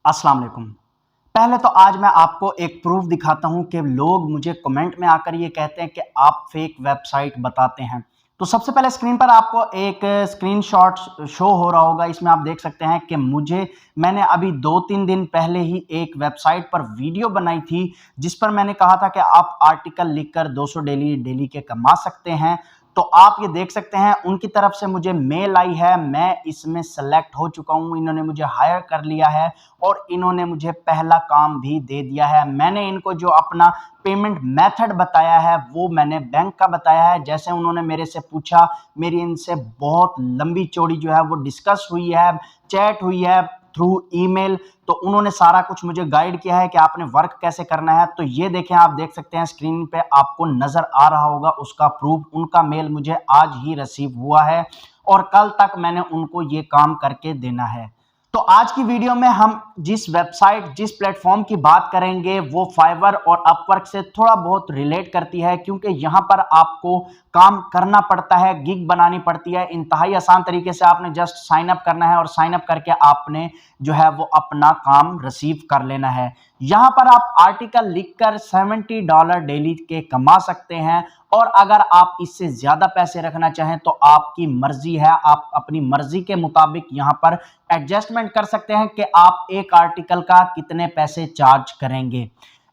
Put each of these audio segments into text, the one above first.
अस्सलाम वालेकुम। पहले तो आज मैं आपको एक प्रूफ दिखाता हूं कि लोग मुझे कमेंट में आकर ये कहते हैं कि आप फेक वेबसाइट बताते हैं। तो सबसे पहले स्क्रीन पर आपको एक स्क्रीनशॉट शो हो रहा होगा। इसमें आप देख सकते हैं कि मैंने अभी 2-3 दिन पहले ही एक वेबसाइट पर वीडियो बनाई थी जिस पर मैंने कहा था कि आप आर्टिकल लिखकर 200 डेली के कमा सकते हैं। तो आप ये देख सकते हैं उनकी तरफ से मुझे मेल आई है, मैं इसमें सेलेक्ट हो चुका हूं, इन्होंने मुझे हायर कर लिया है और इन्होंने मुझे पहला काम भी दे दिया है। मैंने इनको जो अपना पेमेंट मेथड बताया है वो मैंने बैंक का बताया है। जैसे उन्होंने मेरे से पूछा, मेरी इनसे बहुत लंबी चौड़ी जो है वो डिस्कस हुई है, चैट हुई है थ्रू ईमेल। तो उन्होंने सारा कुछ मुझे गाइड किया है कि आपने वर्क कैसे करना है। तो ये देखें, आप देख सकते हैं स्क्रीन पे आपको नजर आ रहा होगा उसका प्रूफ। उनका मेल मुझे आज ही रिसीव हुआ है और कल तक मैंने उनको ये काम करके देना है। तो आज की वीडियो में हम जिस प्लेटफॉर्म की बात करेंगे वो फाइवर और अपवर्क से थोड़ा बहुत रिलेट करती है, क्योंकि यहां पर आपको काम करना पड़ता है, गिग बनानी पड़ती है। इंतहाई आसान तरीके से आपने जस्ट साइन अप करना है और साइन अप करके आपने जो है वो अपना काम रिसीव कर लेना है। यहां पर आप आर्टिकल लिखकर $70 डेली के कमा सकते हैं और अगर आप इससे ज्यादा पैसे रखना चाहें तो आपकी मर्जी है, आप अपनी मर्जी के मुताबिक यहां पर एडजस्टमेंट कर सकते हैं कि आप एक आर्टिकल का कितने पैसे चार्ज करेंगे।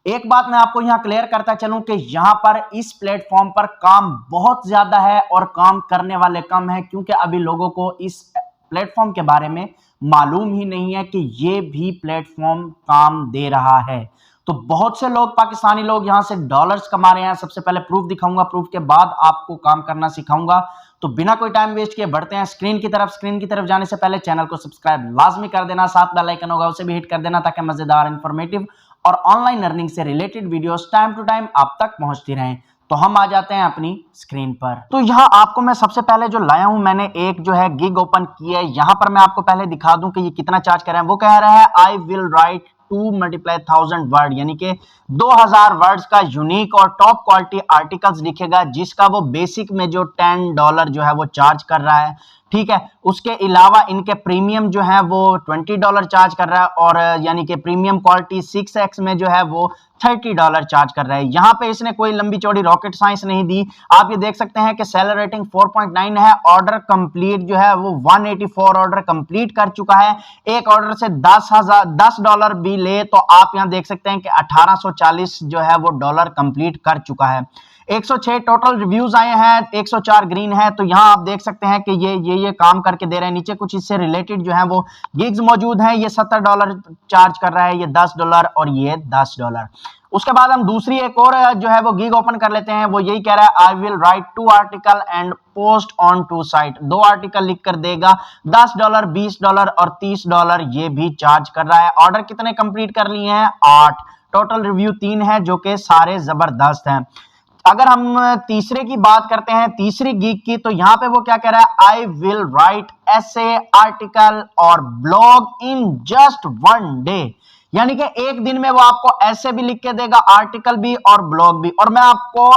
एक बात मैं आपको यहां क्लियर करता चलूं कि यहां पर इस प्लेटफॉर्म पर काम बहुत ज्यादा है और काम करने वाले कम है, क्योंकि अभी लोगों को इस प्लेटफॉर्म के बारे में मालूम ही नहीं है कि ये भी प्लेटफॉर्म काम दे रहा है। तो बहुत से लोग, पाकिस्तानी लोग यहां से डॉलर्स कमा रहे हैं। सबसे पहले प्रूफ दिखाऊंगा, प्रूफ के बाद आपको काम करना सिखाऊंगा। तो बिना कोई टाइम वेस्ट किए बढ़ते हैं स्क्रीन की तरफ। स्क्रीन की तरफ जाने से पहले चैनल को सब्सक्राइब लाजमी कर देना, साथ बेल आइकन होगा उसे भी हिट कर देना ताकि मजेदार, इंफॉर्मेटिव और ऑनलाइन अर्निंग से related videos time to time आप तक पहुंचती रहें। तो हम आ जाते हैं अपनी स्क्रीन पर। तो यहाँ आपको मैं सबसे पहले जो लाया हूं, मैंने एक जो है गिग ओपन की है। यहां पर मैं आपको पहले दिखा दूं कि ये कितना चार्ज कर रहे हैं। वो कह रहा है आई विल राइट 2 × 1000 वर्ड, यानी कि 2000 वर्ड्स का यूनिक और टॉप क्वालिटी आर्टिकल्स लिखेगा, जिसका वो बेसिक में जो $10 जो है वो चार्ज कर रहा है। ठीक है, उसके अलावा इनके प्रीमियम जो है वो $20 चार्ज कर रहा है और यानी कि प्रीमियम क्वालिटी 6x में जो है वो $30 चार्ज कर रहा है। यहाँ पे इसने कोई लंबी चौड़ी रॉकेट साइंस नहीं दी। आप ये देख सकते हैं कि सेलर रेटिंग 4.9 है। ऑर्डर कंप्लीट जो है वो 184 ऑर्डर कंप्लीट कर चुका है। एक ऑर्डर से $10 भी ले तो आप यहाँ देख सकते हैं कि 1840 जो है वो डॉलर कंप्लीट कर चुका है। 106 टोटल रिव्यूज आए हैं, 104 ग्रीन है। तो यहाँ आप देख सकते हैं कि ये काम करके दे रहे हैं। नीचे कुछ इससे रिलेटेड जो है वो गिग्स मौजूद हैं। ये $70 चार्ज कर रहा है, ये $10 और ये $10। उसके बाद हम दूसरी एक और जो है वो गिग ओपन कर लेते हैं। वो यही कह रहा है I will write 2 article and post on 2 site. 2 article लिख कर देगा, $10, $20 और $30 ये भी चार्ज कर रहा है। ऑर्डर कितने कंप्लीट कर लिए हैं? 8। टोटल रिव्यू 3 है जो कि सारे जबरदस्त हैं। अगर हम तीसरे की बात करते हैं, तीसरी गिग की, तो यहां पे वो क्या कह रहा है, I will write essay, article और ब्लॉग इन जस्ट 1 डे। यानी कि एक दिन में वो आपको ऐसे भी लिख के देगा, आर्टिकल भी और ब्लॉग भी। और मैं आपको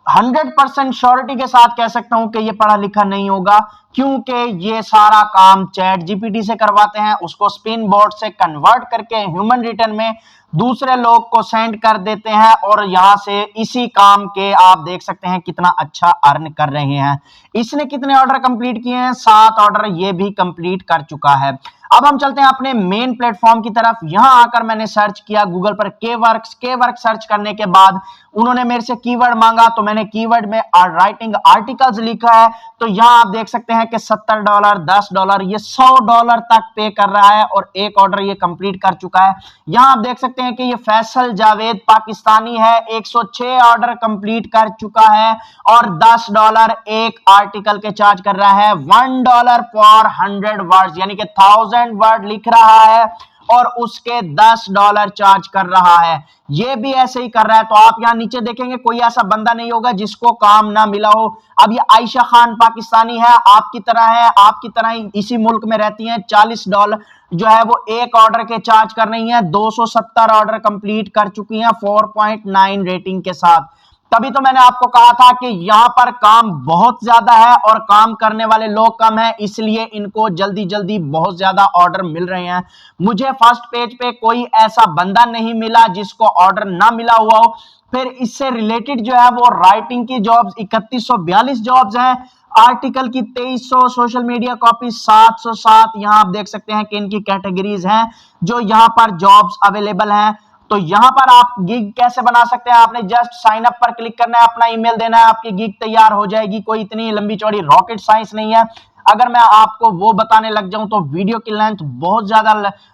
100% श्योरिटी के साथ कह सकता हूं कि ये पढ़ा लिखा नहीं होगा, क्योंकि ये सारा काम चैट जीपीटी से करवाते हैं, उसको स्पिन बोर्ड से कन्वर्ट करके ह्यूमन रिटर्न में दूसरे लोग को सेंड कर देते हैं और यहां से इसी काम के आप देख सकते हैं कितना अच्छा अर्न कर रहे हैं। इसने कितने ऑर्डर कंप्लीट किए हैं? 7 ऑर्डर ये भी कंप्लीट कर चुका है। अब हम चलते हैं अपने मेन प्लेटफॉर्म की तरफ। यहां आकर मैंने सर्च किया गूगल पर के वर्क सर्च करने के बाद उन्होंने मेरे से कीवर्ड मांगा, तो मैंने कीवर्ड में राइटिंग आर्टिकल्स लिखा है। तो यहां आप देख सकते हैं कि $70, $10, ये $100 तक पे कर रहा है और एक ऑर्डर ये कंप्लीट कर चुका है। यहां आप देख सकते हैं कि ये फैसल जावेद पाकिस्तानी है, 106 ऑर्डर कंप्लीट कर चुका है और $10 एक आर्टिकल के चार्ज कर रहा है। $1 फॉर 100 वर्ड्स, यानी कि 1000 वर्ड लिख रहा है और उसके $10 चार्ज कर रहा है। ये भी ऐसे ही कर रहा है। तो आप यहां नीचे देखेंगे कोई ऐसा बंदा नहीं होगा जिसको काम ना मिला हो। अब ये आयशा खान पाकिस्तानी है, आपकी तरह ही इसी मुल्क में रहती हैं। $40 जो है वो एक ऑर्डर के चार्ज कर रही हैं। 270 ऑर्डर कंप्लीट कर चुकी हैं 4.9 रेटिंग के साथ। तभी तो मैंने आपको कहा था कि यहां पर काम बहुत ज्यादा है और काम करने वाले लोग कम हैं, इसलिए इनको जल्दी जल्दी बहुत ज्यादा ऑर्डर मिल रहे हैं। मुझे फर्स्ट पेज पे कोई ऐसा बंदा नहीं मिला जिसको ऑर्डर ना मिला हुआ हो। फिर इससे रिलेटेड जो है वो राइटिंग की जॉब्स 3142 जॉब्स हैं, आर्टिकल की 2300, सोशल मीडिया कॉपी 707। यहां आप देख सकते हैं कि इनकी कैटेगरीज हैं जो यहां पर जॉब्स अवेलेबल हैं। तो यहां पर आप गिग कैसे बना सकते हैं, आपने जस्ट साइन अप पर क्लिक करना है, अपना ईमेल देना है, आपकी गिग तैयार हो जाएगी। कोई इतनी लंबी चौड़ी रॉकेट साइंस नहीं है। अगर मैं आपको वो बताने लग जाऊं तो वीडियो की लेंथ बहुत ज्यादा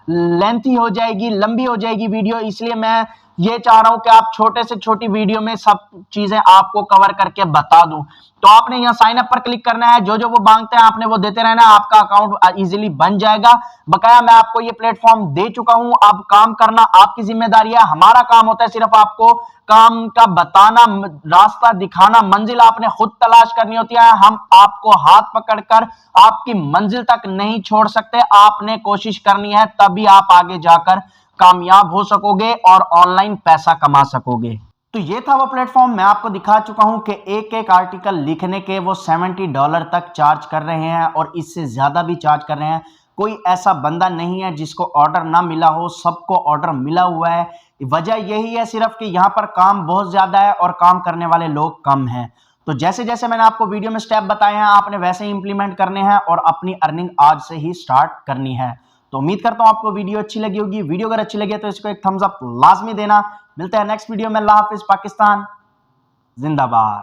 लेंथी हो जाएगी, लंबी हो जाएगी वीडियो, इसलिए मैं ये चाह रहा हूं कि आप छोटे से छोटी वीडियो में सब चीजें आपको कवर करके बता दूं। तो आपने यहाँ साइन अप पर क्लिक करना है, जो जो वो मांगते हैं आपने वो देते रहना, आपका अकाउंट इजीली बन जाएगा। बकाया मैं आपको ये प्लेटफॉर्म दे चुका हूं, अब काम करना आपकी जिम्मेदारी है। हमारा काम होता है सिर्फ आपको काम का बताना, रास्ता दिखाना, मंजिल आपने खुद तलाश करनी होती है। हम आपको हाथ पकड़कर आपकी मंजिल तक नहीं छोड़ सकते, आपने कोशिश करनी है, तभी आप आगे जाकर कामयाब हो सकोगे और ऑनलाइन पैसा कमा सकोगे। तो ये था वो प्लेटफॉर्म, मैं आपको दिखा चुका हूं कि एक एक आर्टिकल लिखने के वो $70 तक चार्ज कर रहे हैं और इससे ज्यादा भी चार्ज कर रहे हैं। कोई ऐसा बंदा नहीं है जिसको ऑर्डर ना मिला हो, सबको ऑर्डर मिला हुआ है। वजह यही है सिर्फ कि यहाँ पर काम बहुत ज्यादा है और काम करने वाले लोग कम हैं। तो जैसे जैसे मैंने आपको वीडियो में स्टेप बताए हैं, आपने वैसे ही इंप्लीमेंट करने हैं और अपनी अर्निंग आज से ही स्टार्ट करनी है। तो उम्मीद करता हूं आपको वीडियो अच्छी लगी होगी। वीडियो अगर अच्छी लगी है तो इसको एक थम्स अप लाजमी देना। मिलते हैं नेक्स्ट वीडियो में। अल्लाह हाफिज। पाकिस्तान जिंदाबाद।